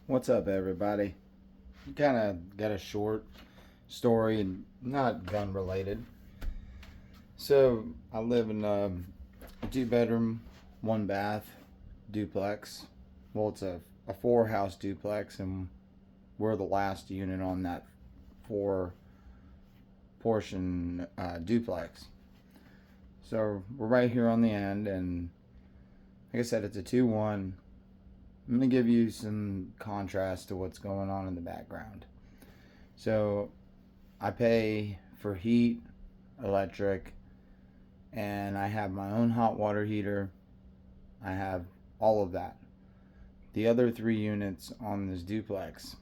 What's up, everybody? Kind of got a short story and not gun related. So, I live in a two-bedroom, one bath duplex. Well, it's a four-house duplex, and we're the last unit on that four portion duplex. So, we're right here on the end, and like I said, it's a 2-1. I'm going to give you some contrast to what's going on in the background. So, I pay for heat, electric, and I have my own hot water heater. I have all of that. The other three units on this duplex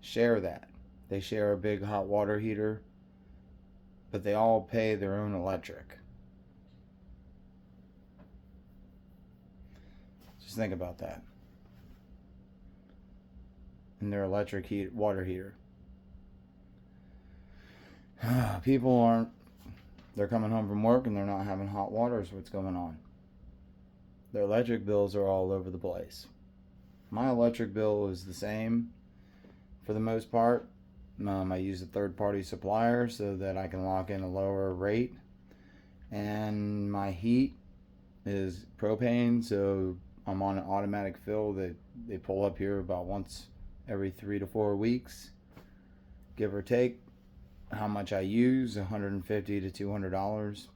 share that. They share a big hot water heater, but they all pay their own electric. Just think about that. And their water heater. People aren't, they're coming home from work and they're not having hot water, is what's going on. Their electric bills are all over the place. My electric bill is the same for the most part. I use a third party supplier so that I can lock in a lower rate. And my heat is propane, so I'm on an automatic fill that they pull up here about once every 3 to 4 weeks, give or take. How much I use, $150 to $200.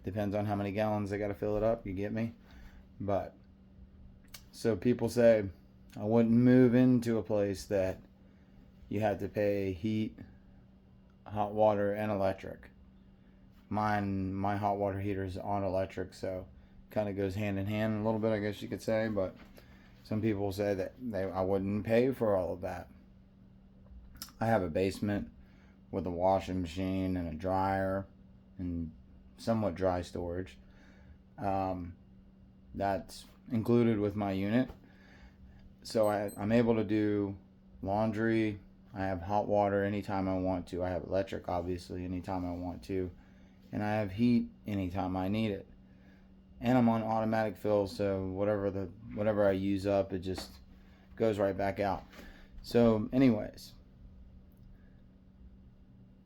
Depends on how many gallons I got to fill it up, you get me? But, so people say, I wouldn't move into a place that you had to pay heat, hot water, and electric. My hot water heater is on electric, so kind of goes hand in hand a little bit, I guess you could say. But some people say that I wouldn't pay for all of that. I have a basement with a washing machine and a dryer and somewhat dry storage. That's included with my unit. So I'm able to do laundry. I have hot water anytime I want to. I have electric, obviously, anytime I want to. And I have heat anytime I need it. And I'm on automatic fill, so whatever I use up, it just goes right back out. So, anyways,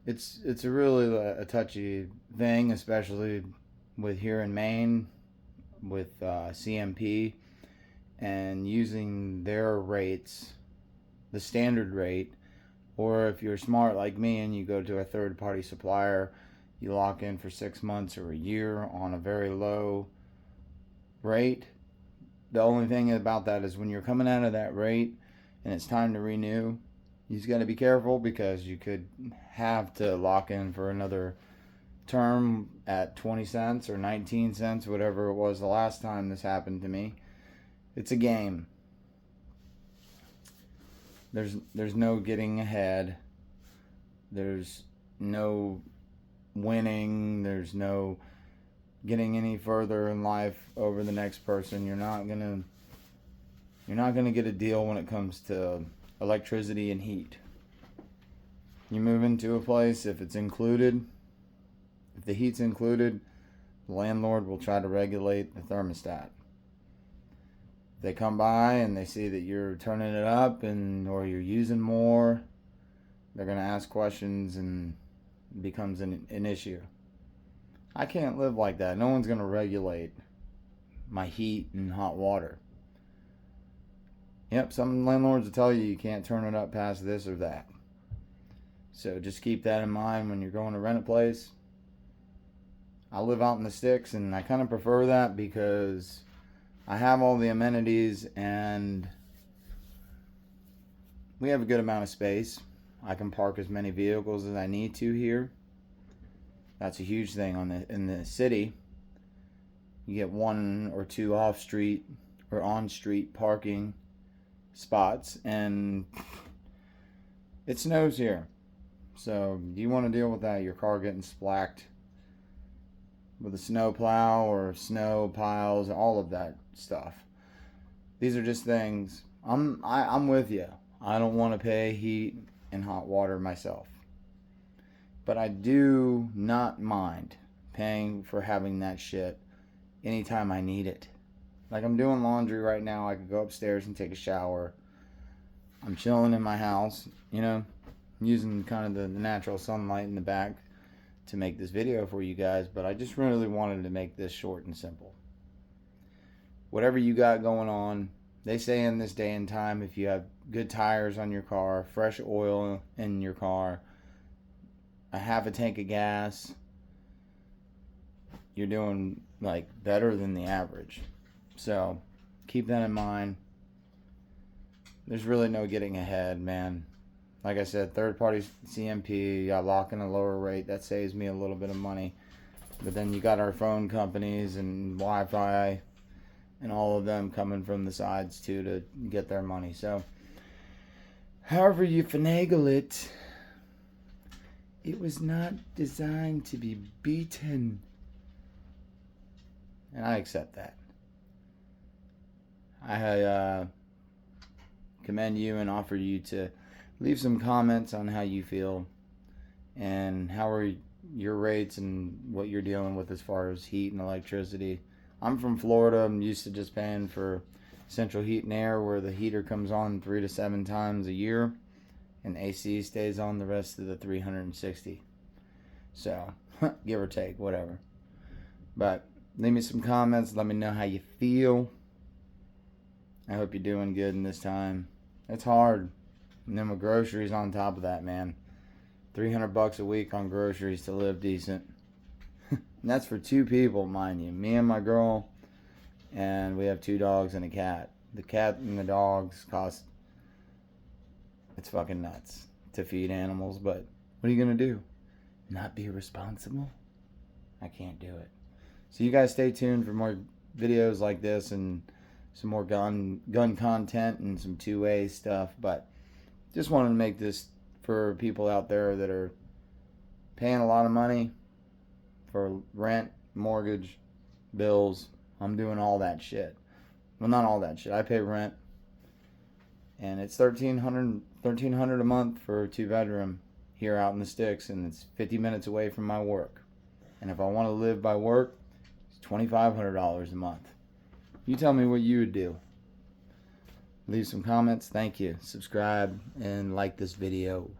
it's a really a touchy thing, especially with here in Maine with CMP and using their rates, the standard rate, or if you're smart like me and you go to a third party supplier, you lock in for 6 months or a year on a very low rate. The only thing about that is when you're coming out of that rate and it's time to renew, you just got to be careful because you could have to lock in for another term at 20 cents or 19 cents, whatever it was the last time this happened to me. It's a game. There's no getting ahead. There's no winning. There's no getting any further in life over the next person. You're not gonna get a deal when it comes to electricity and heat. You move into a place, if it's included, if the heat's included, the landlord will try to regulate the thermostat. If they come by and they see that you're turning it up or you're using more, they're gonna ask questions and it becomes an issue. I can't live like that. No one's gonna regulate my heat and hot water. Yep, some landlords will tell you can't turn it up past this or that. So just keep that in mind when you're going to rent a place. I live out in the sticks and I kind of prefer that because I have all the amenities and we have a good amount of space. I can park as many vehicles as I need to here. That's a huge thing in the city. You get 1 or 2 off street or on street parking spots, and it snows here. So you want to deal with that, your car getting splacked with a snow plow or snow piles, all of that stuff. These are just things. I'm with you. I don't want to pay heat and hot water myself. But I do not mind paying for having that shit anytime I need it. Like, I'm doing laundry right now. I could go upstairs and take a shower. I'm chilling in my house, you know, using kind of the natural sunlight in the back to make this video for you guys. But I just really wanted to make this short and simple. Whatever you got going on, they say in this day and time, if you have good tires on your car, fresh oil in your car, a half a tank of gas, you're doing like better than the average. So keep that in mind. There's really no getting ahead, man. Like I said, third party CMP, I lock in a lower rate. That saves me a little bit of money. But then you got our phone companies and Wi-Fi and all of them coming from the sides too to get their money. So however you finagle it, it was not designed to be beaten. And I accept that. I commend you and offer you to leave some comments on how you feel and how are your rates and what you're dealing with as far as heat and electricity. I'm from Florida. I'm used to just paying for central heat and air, where the heater comes on 3 to 7 times a year and AC stays on the rest of the 360. So give or take, whatever. But leave me some comments. Let me know how you feel. I hope you're doing good in this time. It's hard. And then with groceries on top of that, man. $300 a week on groceries to live decent. And that's for 2 people, mind you. Me and my girl. And we have 2 dogs and a cat. The cat and the dogs cost... It's fucking nuts to feed animals. But what are you going to do? Not be responsible? I can't do it. So you guys stay tuned for more videos like this and some more gun content and some two-way stuff. But just wanted to make this for people out there that are paying a lot of money for rent, mortgage, bills. I'm doing all that shit. Well, not all that shit. I pay rent, and it's $1,300 a month for a 2-bedroom here out in the sticks, and it's 50 minutes away from my work. And if I want to live by work, it's $2,500 a month. You tell me what you would do. Leave some comments. Thank you. Subscribe and like this video.